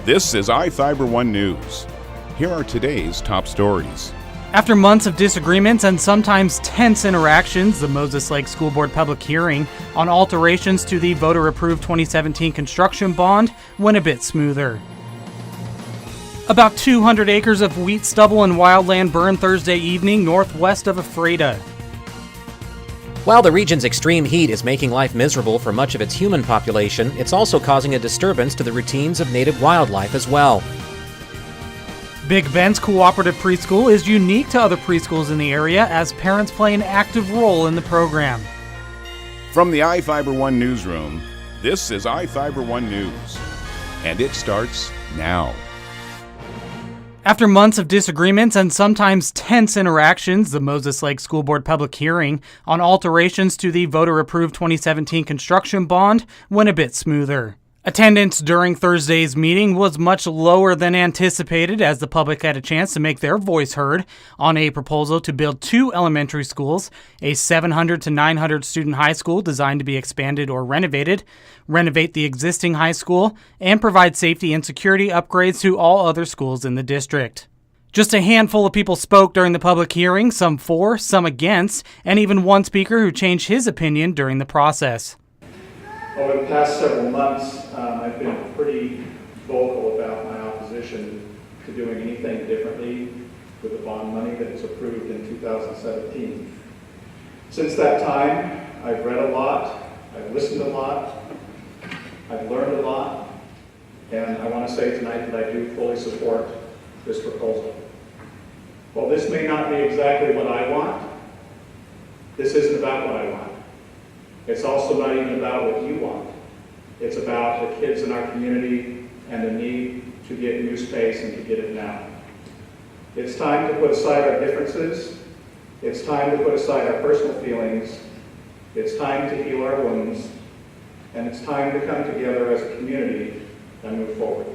This is iFIBER 1 News. Here are today's top stories. After months of disagreements and sometimes tense interactions, the Moses Lake School Board public hearing on alterations to the voter-approved 2017 construction bond went a bit smoother. About 200 acres of wheat stubble and wildland burned Thursday evening northwest of Ephrata. While the region's extreme heat is making life miserable for much of its human population, it's also causing a disturbance to the routines of native wildlife as well. Big Ben's cooperative preschool is unique to other preschools in the area as parents play an active role in the program. From the iFIBER 1 newsroom, this is iFIBER 1 News. And it starts now. After months of disagreements and sometimes tense interactions, the Moses Lake School Board public hearing on alterations to the voter-approved 2017 construction bond went a bit smoother. Attendance during Thursday's meeting was much lower than anticipated as the public had a chance to make their voice heard on a proposal to build 2 elementary schools, a 700 to 900 student high school designed to be expanded or renovated, renovate the existing high school, and provide safety and security upgrades to all other schools in the district. Just a handful of people spoke during the public hearing, some for, some against, and even one speaker who changed his opinion during the process. Over the past several months, I've been pretty vocal about my opposition to doing anything differently with the bond money that was approved in 2017. Since that time, I've read a lot, I've listened a lot, I've learned a lot, and I want to say tonight that I do fully support this proposal. While this may not be exactly what I want, this isn't about what I want. It's also not even about what you want. It's about the kids in our community and the need to get new space and to get it now. It's time to put aside our differences. It's time to put aside our personal feelings. It's time to heal our wounds. And it's time to come together as a community and move forward.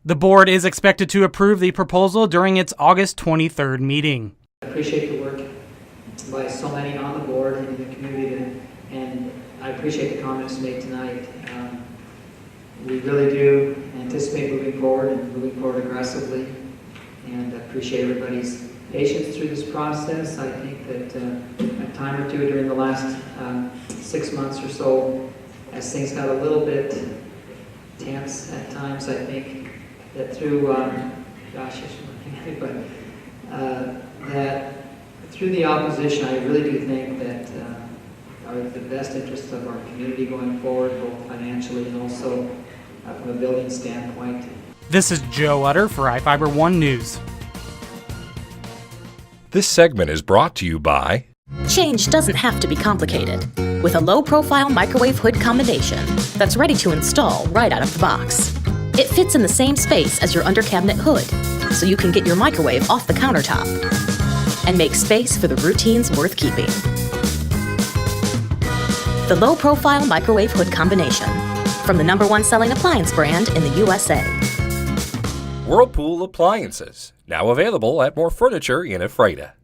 The board is expected to approve the proposal during its August 23rd meeting. I appreciate the work by so many on the board and in the community, and I appreciate the comments made tonight. We really do anticipate moving forward and moving forward aggressively, and I appreciate everybody's patience through this process. I think that a time or two during the last 6 months or so, as things got a little bit tense at times, I think that through, gosh, I should look at it, but that through the opposition, I really do think that are the best interests of our community going forward, both financially and also from a building standpoint. This is Joe Utter for iFIBER 1 News. This segment is brought to you by Change doesn't have to be complicated. With a low-profile microwave hood combination that's ready to install right out of the box. It fits in the same space as your under-cabinet hood, so you can get your microwave off the countertop and make space for the routines worth keeping. The low-profile microwave hood combination from the #1 selling appliance brand in the USA. Whirlpool Appliances, now available at More Furniture in Ephrata.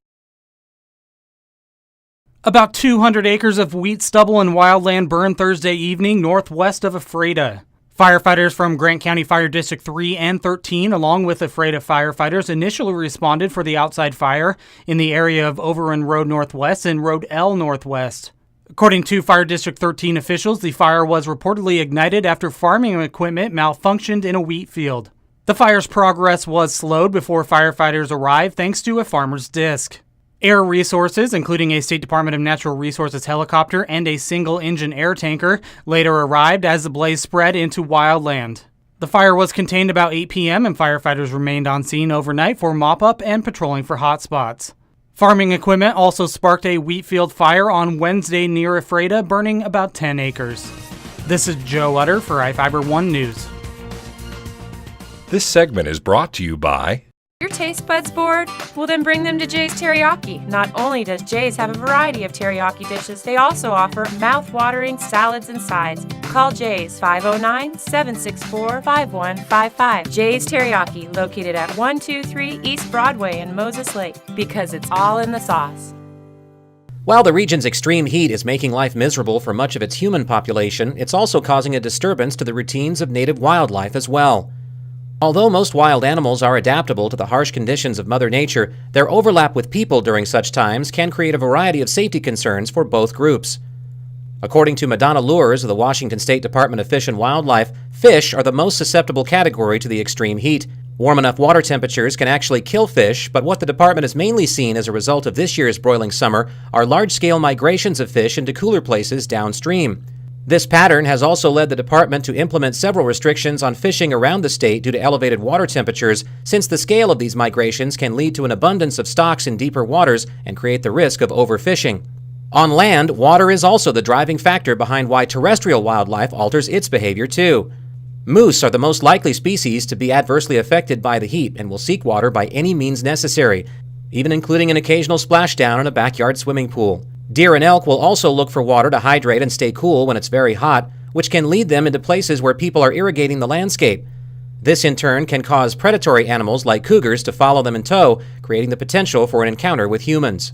About 200 acres of wheat stubble and wildland burned Thursday evening northwest of Ephrata. Firefighters from Grant County Fire District 3 and 13, along with Ephrata firefighters, initially responded for the outside fire in the area of Overland Road Northwest and Road L Northwest. According to Fire District 13 officials, the fire was reportedly ignited after farming equipment malfunctioned in a wheat field. The fire's progress was slowed before firefighters arrived thanks to a farmer's disc. Air resources, including a State Department of Natural Resources helicopter and a single-engine air tanker, later arrived as the blaze spread into wildland. The fire was contained about 8 p.m. and firefighters remained on scene overnight for mop-up and patrolling for hotspots. Farming equipment also sparked a wheat field fire on Wednesday near Ephrata, burning about 10 acres. This is Joe Utter for iFIBER 1 News. This segment is brought to you by Your taste buds bored? Well, then bring them to Jay's Teriyaki. Not only does Jay's have a variety of teriyaki dishes, they also offer mouth-watering salads and sides. Call Jay's 509-764-5155. Jay's Teriyaki, located at 123 East Broadway in Moses Lake, because it's all in the sauce. While the region's extreme heat is making life miserable for much of its human population, it's also causing a disturbance to the routines of native wildlife as well. Although most wild animals are adaptable to the harsh conditions of Mother Nature, their overlap with people during such times can create a variety of safety concerns for both groups. According to Madonna Lures of the Washington State Department of Fish and Wildlife, fish are the most susceptible category to the extreme heat. Warm enough water temperatures can actually kill fish, but what the department has mainly seen as a result of this year's broiling summer are large-scale migrations of fish into cooler places downstream. This pattern has also led the department to implement several restrictions on fishing around the state due to elevated water temperatures, since the scale of these migrations can lead to an abundance of stocks in deeper waters and create the risk of overfishing. On land, water is also the driving factor behind why terrestrial wildlife alters its behavior too. Moose are the most likely species to be adversely affected by the heat and will seek water by any means necessary, even including an occasional splashdown in a backyard swimming pool. Deer and elk will also look for water to hydrate and stay cool when it's very hot, which can lead them into places where people are irrigating the landscape. This in turn can cause predatory animals like cougars to follow them in tow, creating the potential for an encounter with humans.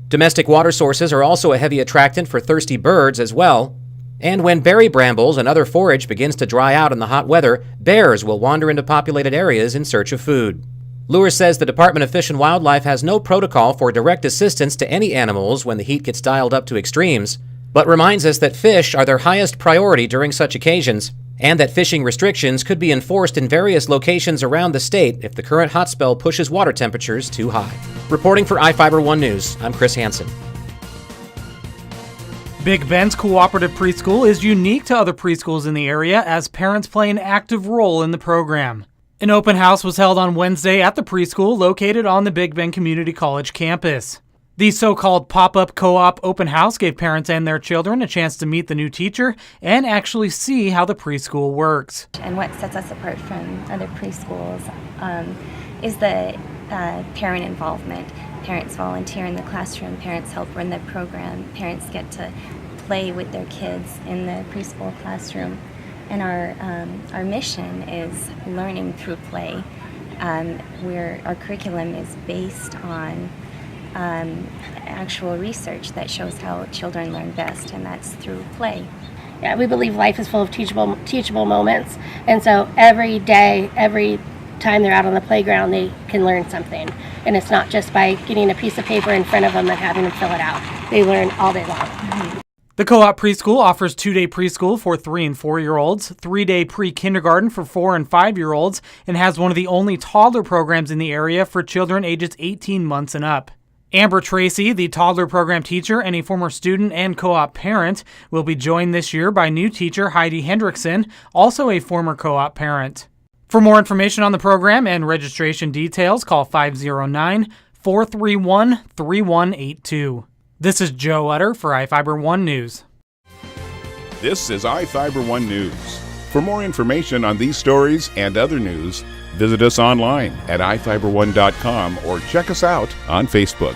Domestic water sources are also a heavy attractant for thirsty birds as well. And when berry brambles and other forage begins to dry out in the hot weather, bears will wander into populated areas in search of food. Lures says the Department of Fish and Wildlife has no protocol for direct assistance to any animals when the heat gets dialed up to extremes, but reminds us that fish are their highest priority during such occasions, and that fishing restrictions could be enforced in various locations around the state if the current hot spell pushes water temperatures too high. Reporting for iFIBER 1 News, I'm Chris Hansen. Big Ben's cooperative preschool is unique to other preschools in the area as parents play an active role in the program. An open house was held on Wednesday at the preschool located on the Big Ben Community College campus. The so-called pop-up co-op open house gave parents and their children a chance to meet the new teacher and actually see how the preschool works. And what sets us apart from other preschools is the parent involvement. Parents volunteer in the classroom, parents help run the program, parents get to play with their kids in the preschool classroom. And our mission is learning through play. Our curriculum is based on actual research that shows how children learn best, and that's through play. Yeah, we believe life is full of teachable moments, and so every day, every time they're out on the playground, they can learn something. And it's not just by getting a piece of paper in front of them and having them fill it out. They learn all day long. Mm-hmm. The co-op preschool offers 2-day preschool for 3- and 4-year-olds, 3-day pre-kindergarten for 4- and 5-year-olds, and has one of the only toddler programs in the area for children ages 18 months and up. Amber Tracy, the toddler program teacher and a former student and co-op parent, will be joined this year by new teacher Heidi Hendrickson, also a former co-op parent. For more information on the program and registration details, call 509-431-3182. This is Joe Utter for iFIBER 1 News. This is iFIBER 1 News. For more information on these stories and other news, visit us online at iFiber1.com or check us out on Facebook.